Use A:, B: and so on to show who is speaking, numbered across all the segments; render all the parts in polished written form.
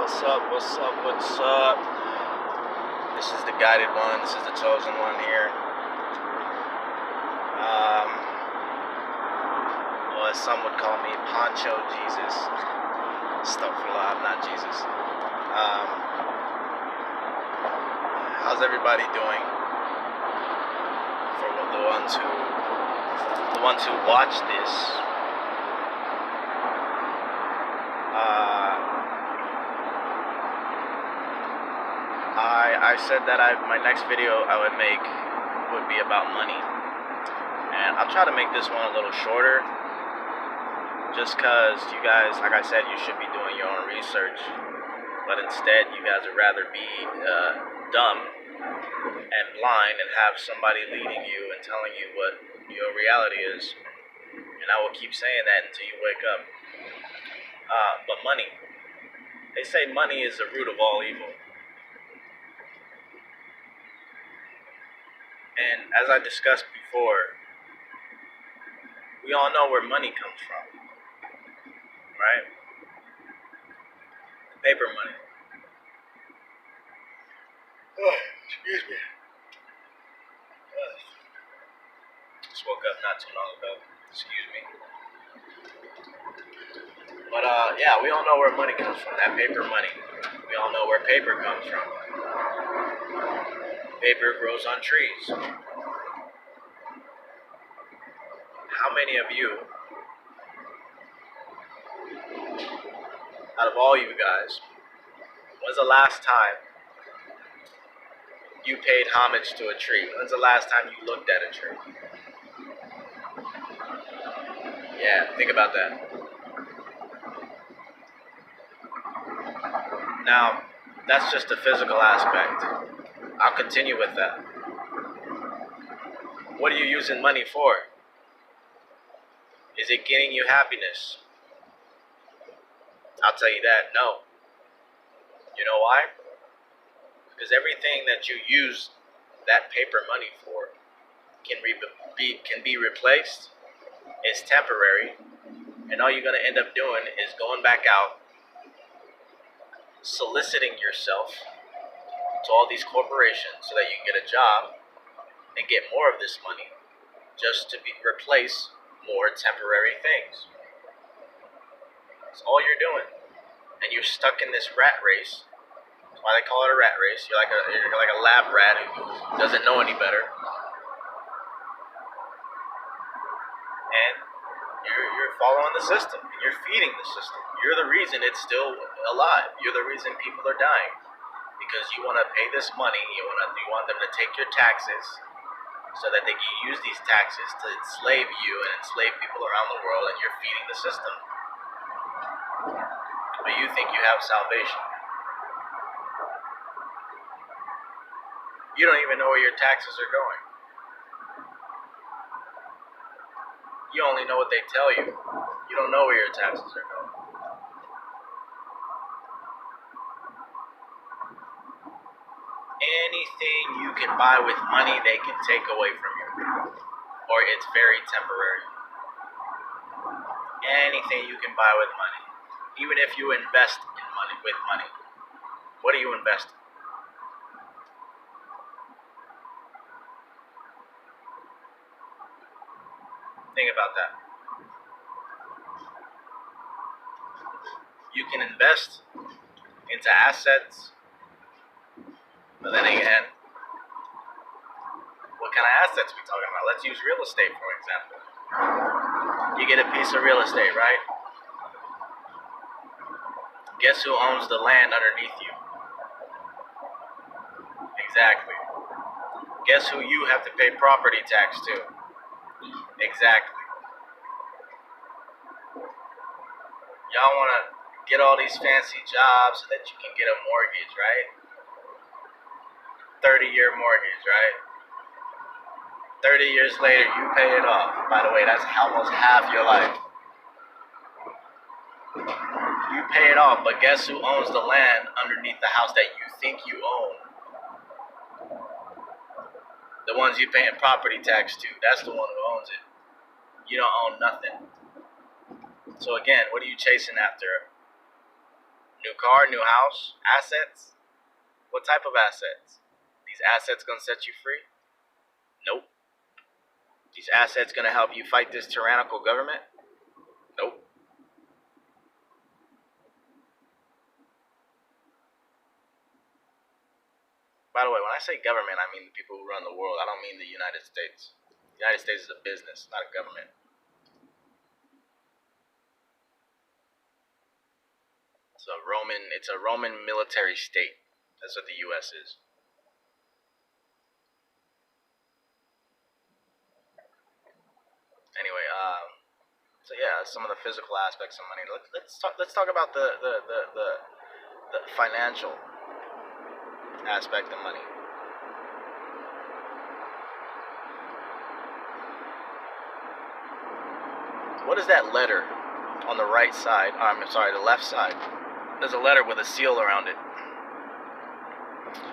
A: What's up? What's up? What's up? This is the guided one. This is the chosen one here. Well, as some would call me, Poncho Jesus. Astaghfirullah, I'm not Jesus. How's everybody doing? For the ones who watch this, I said that my next video I would make would be about money, and I'll try to make this one a little shorter, just cause you guys, like I said, you should be doing your own research, but instead you guys would rather be dumb and blind and have somebody leading you and telling you what your reality is, and I will keep saying that until you wake up. But money, they say money is the root of all evil. And as I discussed before, we all know where money comes from, right? Paper money. Oh, excuse me. Just woke up not too long ago. Excuse me. But yeah, we all know where money comes from. That paper money. We all know where paper comes from. Paper grows on trees. How many of you, out of all you guys, when's the last time you paid homage to a tree? When's the last time you looked at a tree? Yeah, think about that. Now, that's just the physical aspect. I'll continue with that. What are you using money for? Is it getting you happiness? I'll tell you that, no. You know why? Because everything that you use that paper money for can be replaced. It's temporary, and all you're going to end up doing is going back out, soliciting yourself to all these corporations so that you can get a job and get more of this money just to replace more temporary things. That's all you're doing. And you're stuck in this rat race. That's why they call it a rat race. You're like a lab rat who doesn't know any better. And you're following the system. You're feeding the system. You're the reason it's still alive. You're the reason people are dying. Because you want to pay this money. You want them to take your taxes so that they can use these taxes to enslave you and enslave people around the world, and you're feeding the system. But you think you have salvation. You don't even know where your taxes are going. You only know what they tell you. You don't know where your taxes are going. Anything you can buy with money, they can take away from you. Or it's very temporary. Anything you can buy with money. Even if you invest in money with money. What do you invest in? Think about that. You can invest into assets, but then again, what kind of assets are we talking about? Let's use real estate, for example. You get a piece of real estate, right? Guess who owns the land underneath you? Exactly. Guess who you have to pay property tax to? Exactly. Y'all want to get all these fancy jobs so that you can get a mortgage, right? 30-year mortgage, right? 30 years later, you pay it off. By the way, that's almost half your life. You pay it off, but guess who owns the land underneath the house that you think you own? The ones you're paying property tax to. That's the one who owns it. You don't own nothing. So again, what are you chasing after? New car, new house, assets. What type of assets? These assets gonna set you free? Nope. These assets gonna help you fight this tyrannical government? Nope. By the way, when I say government, I mean the people who run the world. I don't mean the United States. The United States is a business, not a government. It's a Roman military state. That's what the US is. Anyway, so yeah, some of the physical aspects of money. Let's talk about the financial aspect of money. What is that letter on the right side? I'm sorry, the left side. There's a letter with a seal around it.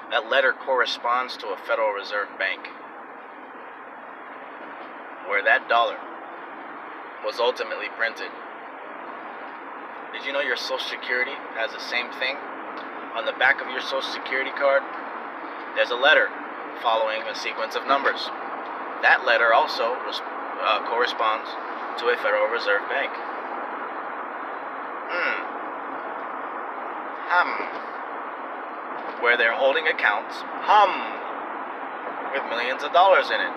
A: That letter corresponds to a Federal Reserve Bank, where that dollar was ultimately printed. Did you know your Social Security has the same thing? On the back of your Social Security card, there's a letter following a sequence of numbers. That letter also corresponds to a Federal Reserve Bank. Where they're holding accounts, with millions of dollars in it.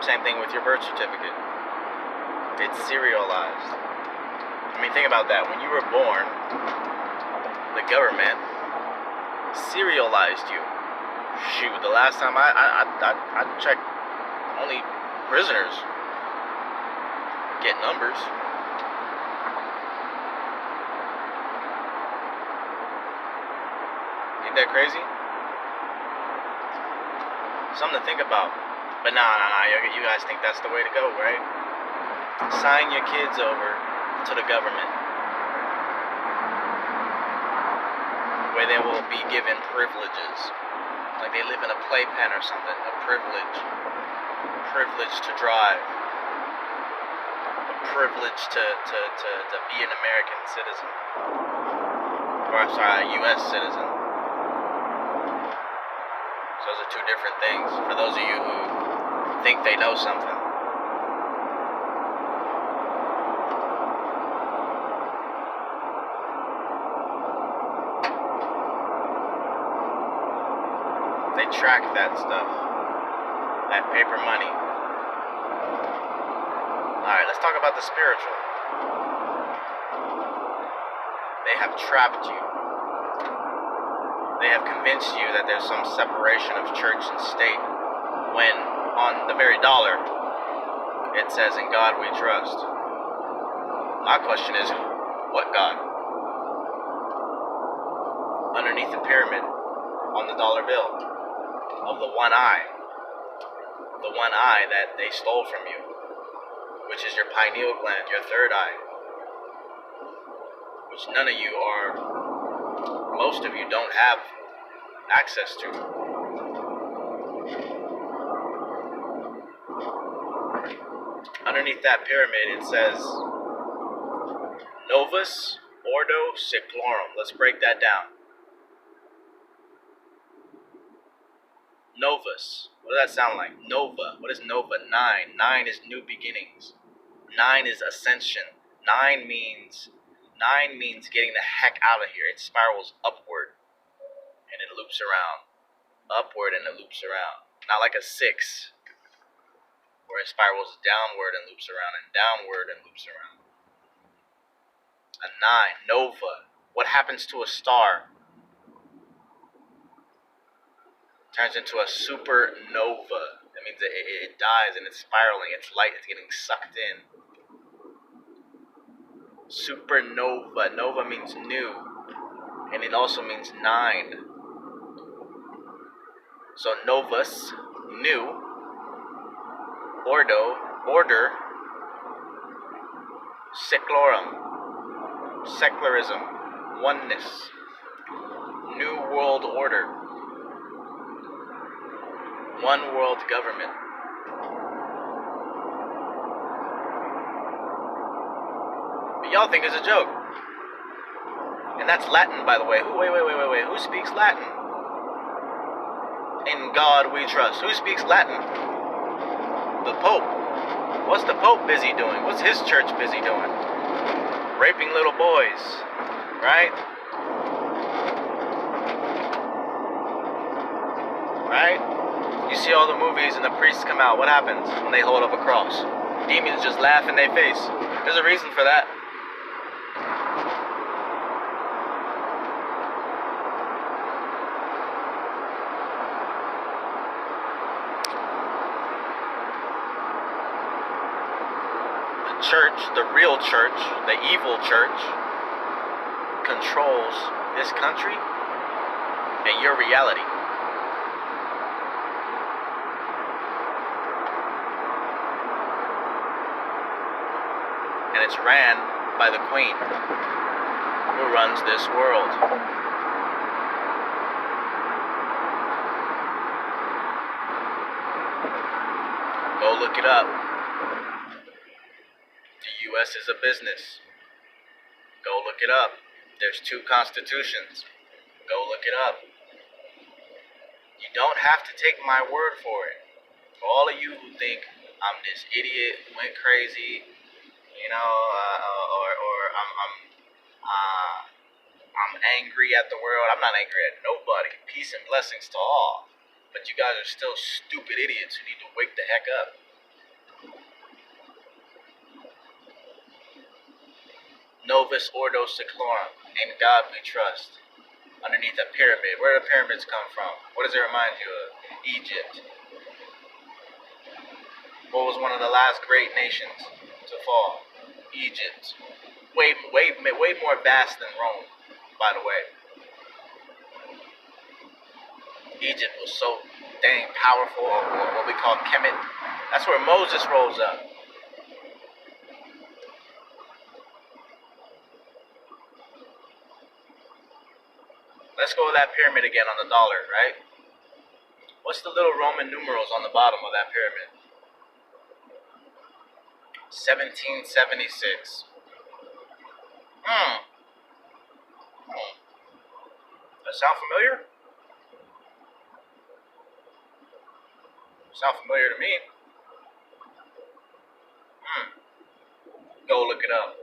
A: Same thing with your birth certificate. It's serialized. I mean, think about that. When you were born, the government serialized you. Shoot, the last time I checked, only prisoners get numbers. Ain't that crazy? Something to think about. But nah, you guys think that's the way to go, right? Sign your kids over to the government, where they will be given privileges. Like they live in a playpen or something. A privilege to drive. A privilege to be an American citizen. Or I'm sorry, a US citizen. Those are two different things. For those of you who think they know something. They track that stuff. That paper money. Alright, let's talk about the spiritual. They have trapped you. They have convinced you that there's some separation of church and state, when on the very dollar it says, "In God we trust." My question is, what God? Underneath the pyramid, on the dollar bill, of the one eye that they stole from you, which is your pineal gland, your third eye, which none of you most of you don't have access to. Underneath that pyramid it says Novus Ordo Seclorum. Let's break that down. Novus. What does that sound like? Nova. What is Nova? 9. 9 is new beginnings. 9 is ascension. 9 means getting the heck out of here. It spirals upward and it loops around. Upward and it loops around. Not like a 6, where it spirals downward and loops around, and downward and loops around. A 9, nova. What happens to a star? Turns into a supernova. That means it dies and it's spiraling. Its light is getting sucked in. Supernova. Nova means new, and it also means 9. So novus, new. Ordo, order. Seclorum, secularism, oneness, new world order, one world government. Y'all think it's a joke. And that's Latin, by the way. Wait. Who speaks Latin? In God we trust. Who speaks Latin? The Pope. What's the Pope busy doing? What's his church busy doing? Raping little boys, right? Right? You see all the movies and the priests come out. What happens when they hold up a cross? Demons just laugh in their face. There's a reason for that. Church, the real church, the evil church, controls this country and your reality. And it's ran by the Queen, who runs this world. Go look it up. The U.S. is a business. Go look it up. There's 2 constitutions. Go look it up. You don't have to take my word for it. For all of you who think I'm this idiot who went crazy, you know, or I'm angry at the world. I'm not angry at nobody. Peace and blessings to all. But you guys are still stupid idiots who need to wake the heck up. Novus Ordo Seclorum, in God we trust. Underneath a pyramid. Where do the pyramids come from? What does it remind you of? Egypt. What was one of the last great nations to fall? Egypt. Way more vast than Rome, by the way. Egypt was so dang powerful, what we call Kemet. That's where Moses rose up. Let's go with that pyramid again on the dollar, right? What's the little Roman numerals on the bottom of that pyramid? 1776. That sound familiar? Sound familiar to me. Go look it up.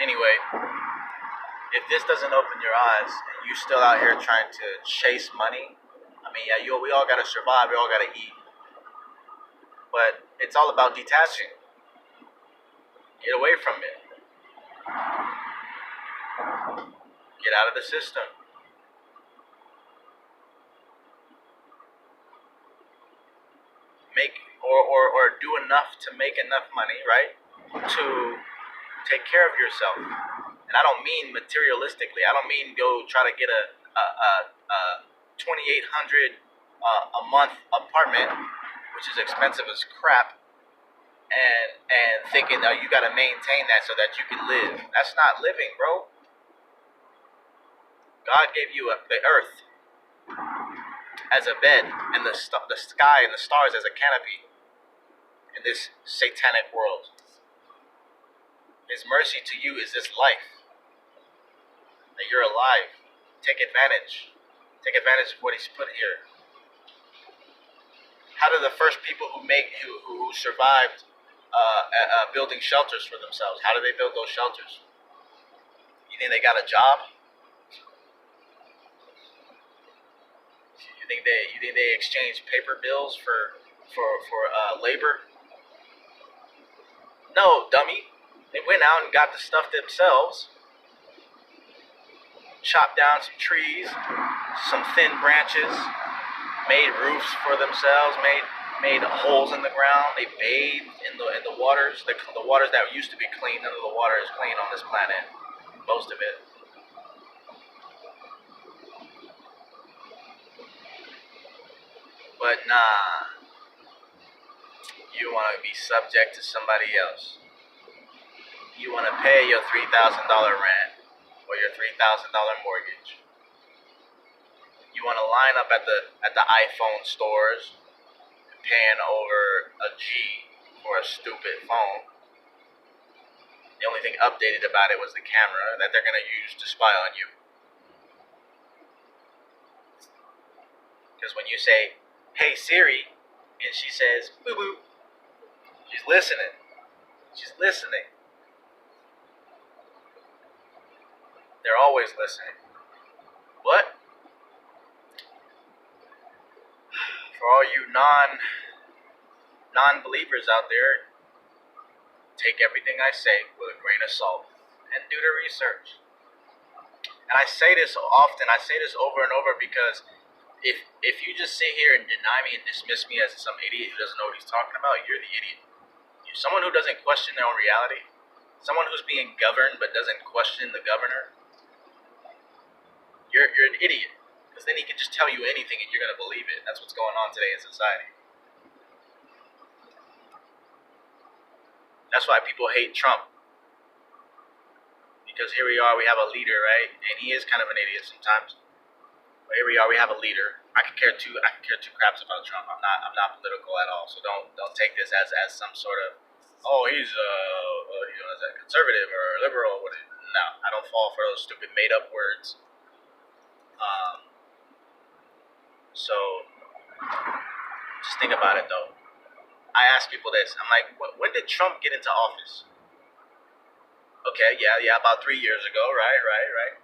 A: Anyway, if this doesn't open your eyes and you still out here trying to chase money, I mean, yeah, we all gotta survive, we all gotta eat. But it's all about detaching. Get away from it. Get out of the system. Make or do enough to make enough money, right? To take care of yourself. And I don't mean materialistically. I don't mean go try to get a $2,800 a month apartment, which is expensive as crap, and thinking that you got to maintain that so that you can live. That's not living, bro. God gave you the earth as a bed, and the sky and the stars as a canopy in this satanic world. His mercy to you is this life, that you're alive. Take advantage. Take advantage of what he's put here. How did the first people who survived building shelters for themselves, how did they build those shelters? You think they got a job? You think they exchanged paper bills for labor? No, dummy. They went out and got the stuff themselves. Chopped down some trees, some thin branches, made roofs for themselves, made holes in the ground. They bathed in the waters, the waters that used to be clean. None of the water is clean on this planet, most of it. But nah, you want to be subject to somebody else. You want to pay your $3,000 rent or your $3,000 mortgage. You want to line up at the iPhone stores, paying over a G for a stupid phone. The only thing updated about it was the camera that they're going to use to spy on you. Because when you say, hey Siri, and she says, boo boo, she's listening. She's listening. They're always listening. What? For all you non-believers out there, take everything I say with a grain of salt and do the research. And I say this often, I say this over and over because if you just sit here and deny me and dismiss me as some idiot who doesn't know what he's talking about, you're the idiot. You're someone who doesn't question their own reality, someone who's being governed but doesn't question the governor, you're an idiot. Because then he can just tell you anything and you're going to believe it. That's what's going on today in society. That's why people hate Trump. Because here we are, we have a leader, right? And he is kind of an idiot sometimes. But here we are, we have a leader. I could care two craps about Trump. I'm not political at all. So don't take this as some sort of, oh, he's as a conservative or liberal. No, I don't fall for those stupid made up words. So just think about it though. I ask people this. I'm like, when did Trump get into office? Okay, yeah, about 3 years ago, right.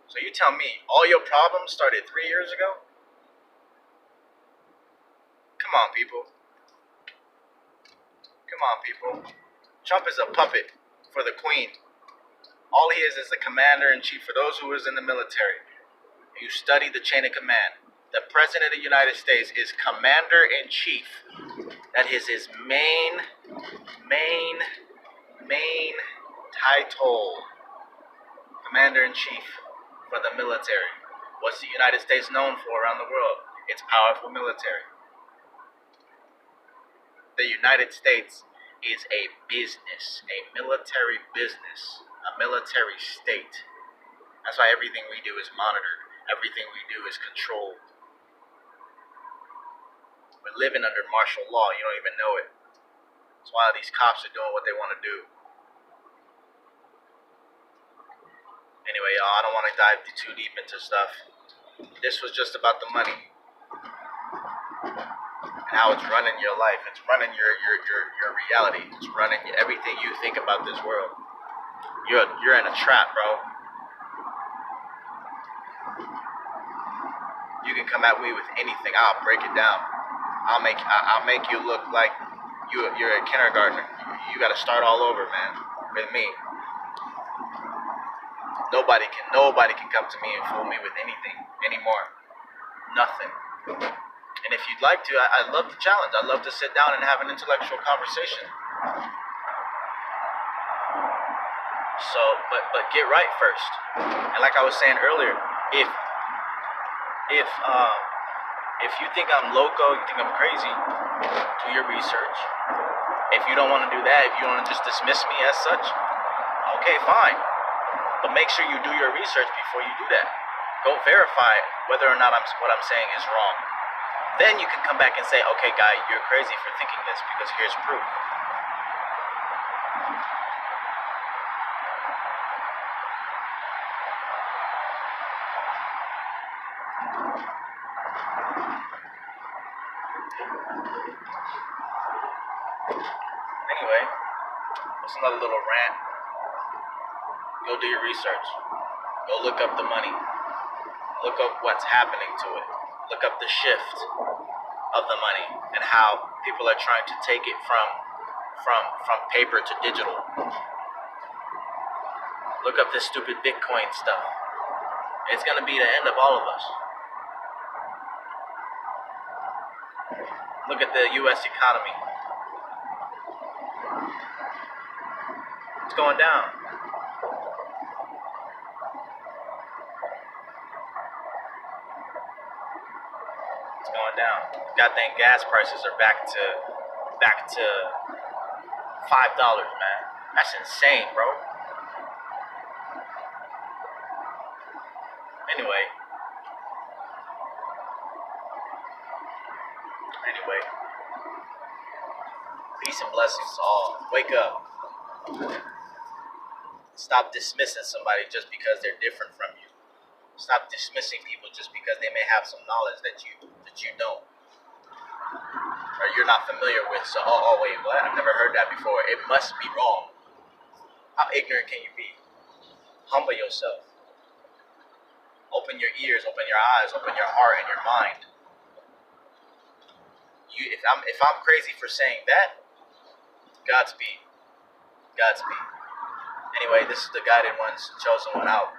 A: So you tell me, all your problems started 3 years ago? Come on, people. Trump is a puppet for the queen. All he is the commander-in-chief for those who is in the military. You study the chain of command. The President of the United States is commander-in-chief. That is his main title. Commander-in-chief for the military. What's the United States known for around the world? Its powerful military. The United States is a business, a military business, a military state. That's why everything we do is monitored. Everything we do is controlled. We're living under martial law. You don't even know it. That's why these cops are doing what they want to do. Anyway, y'all, I don't want to dive too deep into stuff. This was just about the money and how it's running your life. It's running your reality. It's running everything you think about this world. You're in a trap, bro. You can come at me with anything. I'll break it down. I'll make you look like you're a kindergartner. You got to start all over, man. With me. Nobody can come to me and fool me with anything anymore. Nothing. And if you'd like to, I'd love to challenge. I'd love to sit down and have an intellectual conversation. So, but get right first. And like I was saying earlier, if you think I'm loco, you think I'm crazy, do your research. If you don't want to do that, if you want to just dismiss me as such, okay, fine. But make sure you do your research before you do that. Go verify whether or not what I'm saying is wrong. Then you can come back and say, okay, guy, you're crazy for thinking this because here's proof. Anyway, that's another little rant. Go do your research. Go look up the money. Look up what's happening to it. Look up the shift of the money and how people are trying to take it from paper to digital. Look up this stupid Bitcoin stuff. It's gonna be the end of all of us. Look at the U.S. economy. It's going down. It's going down. Goddamn gas prices are back to $5, man. That's insane, bro. Anyway, Peace and blessings to all. Wake up. Stop dismissing somebody just because they're different from you. Stop dismissing people just because they may have some knowledge that you don't, or you're not familiar with. So, oh wait, what? I've never heard that before. It must be wrong. How ignorant can you be? Humble yourself. Open your ears, open your eyes, open your heart and your mind. If I'm crazy for saying that, Godspeed. Godspeed. Anyway, this is the guided ones, chosen one out.